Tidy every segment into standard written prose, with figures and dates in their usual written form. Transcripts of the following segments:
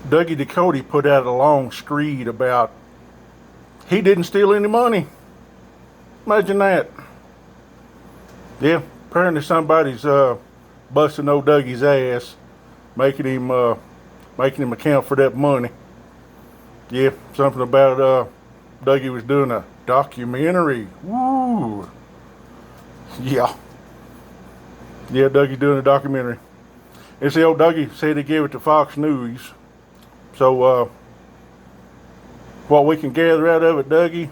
Dougie Ducote put out a long screed about he didn't steal any money. Imagine that. Yeah, apparently somebody's busting old Dougie's ass, making him account for that money. Yeah, something about Dougie was doing a documentary. Woo. Yeah. Yeah, Dougie doing a documentary. And see, old Dougie said he gave it to Fox News. So, what we can gather out of it, Dougie,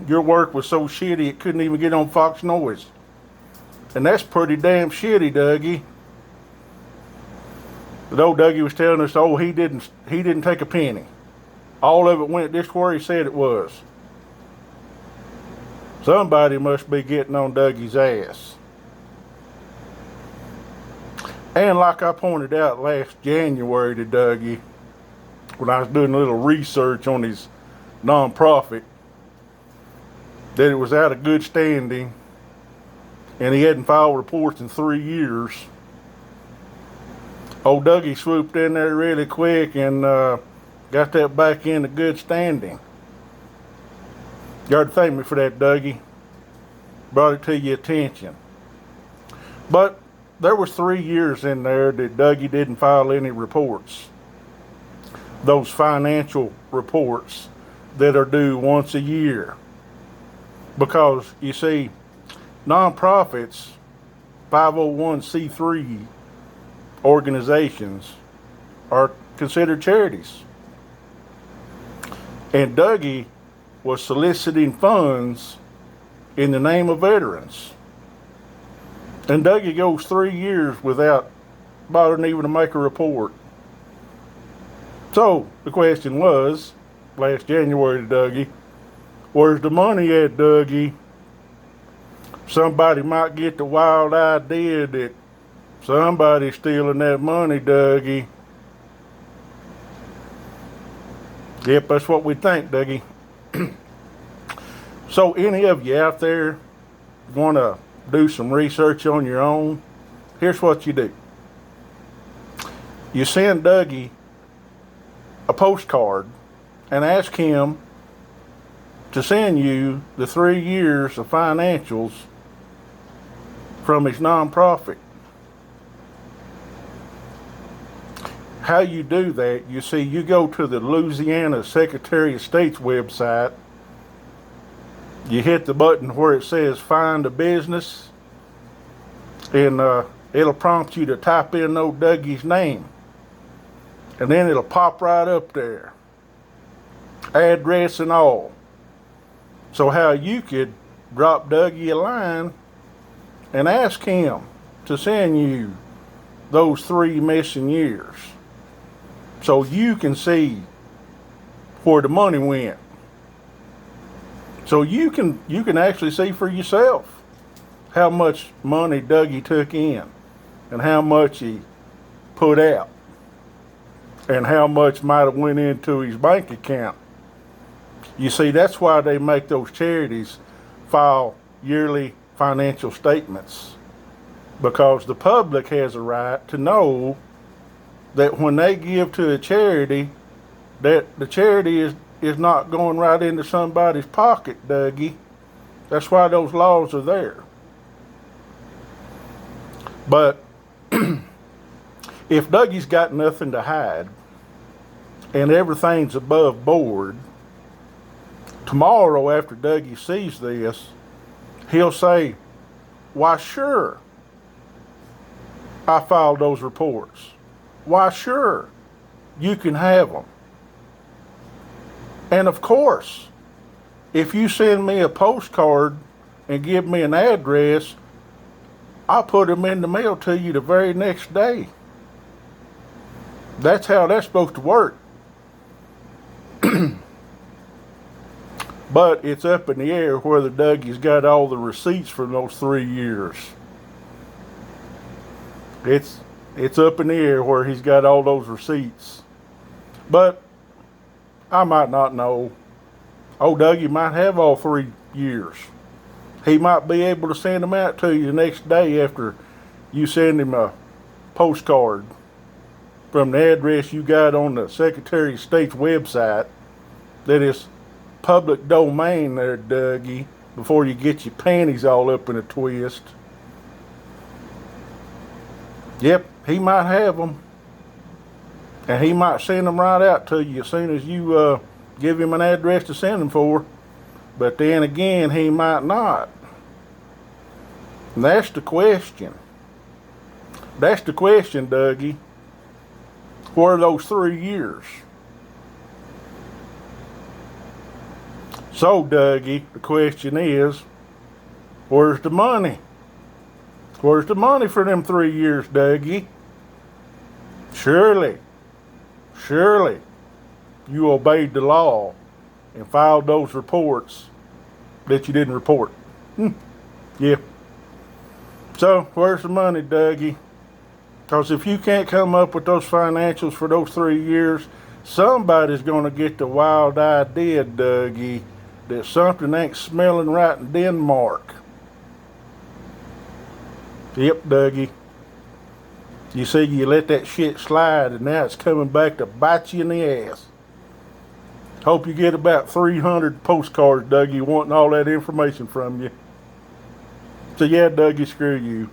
your work was so shitty it couldn't even get on Fox Noise. And that's pretty damn shitty, Dougie. But old Dougie was telling us, oh, he didn't take a penny. All of it went just where he said it was. Somebody must be getting on Dougie's ass. And like I pointed out last January to Dougie, when I was doing a little research on his nonprofit, that it was out of good standing and he hadn't filed reports in 3 years. Old Dougie swooped in there really quick and got that back into good standing. You ought to thank me for that, Dougie. Brought it to your attention. But there was 3 years in there that Dougie didn't file any reports. Those financial reports that are due once a year. Because, you see, nonprofits, 501c3 organizations are considered charities. And Dougie was soliciting funds in the name of veterans. And Dougie goes 3 years without bothering even to make a report. So the question was, last January to Dougie, where's the money at, Dougie? Somebody might get the wild idea that somebody's stealing that money, Dougie. Yep, that's what we think, Dougie. So any of you out there want to do some research on your own, here's what you do. You send Dougie a postcard and ask him to send you the 3 years of financials from his nonprofit. How you do that, you see, you go to the Louisiana Secretary of State's website, you hit the button where it says find a business, and it'll prompt you to type in old Dougie's name. And then it'll pop right up there, address and all. So how you could drop Dougie a line and ask him to send you those 3 missing years, so you can see where the money went. So you can actually see for yourself how much money Dougie took in and how much he put out and how much might have went into his bank account. You see, that's why they make those charities file yearly financial statements, because the public has a right to know that when they give to a charity, that the charity is not going right into somebody's pocket, Dougie. That's why those laws are there. But if Dougie's got nothing to hide and everything's above board, tomorrow after Dougie sees this, he'll say, why sure, I filed those reports. Why sure, you can have them. And of course, if you send me a postcard and give me an address, I'll put them in the mail to you the very next day. That's how that's supposed to work. But it's up in the air whether Dougie's got all the receipts from those 3 years. It's up in the air where he's got all those receipts. But I might not know. Old Dougie might have all 3 years. He might be able to send them out to you the next day after you send him a postcard. from the address you got on the Secretary of State's website that is public domain there, Dougie, before you get your panties all up in a twist. Yep, he might have them. And he might send them right out to you as soon as you give him an address to send them for. But then again, he might not. And that's the question. That's the question, Dougie. Where are those 3 years? So, Dougie, the question is, where's the money? Where's the money for them 3 years, Dougie? Surely, you obeyed the law and filed those reports that you didn't report. Yeah. So, where's the money, Dougie? Because if you can't come up with those financials for those 3 years, somebody's going to get the wild idea, Dougie, that something ain't smelling right in Denmark. Yep, Dougie. You see, you let that shit slide, and now it's coming back to bite you in the ass. Hope you get about 300 postcards, Dougie, wanting all that information from you. So yeah, Dougie, screw you.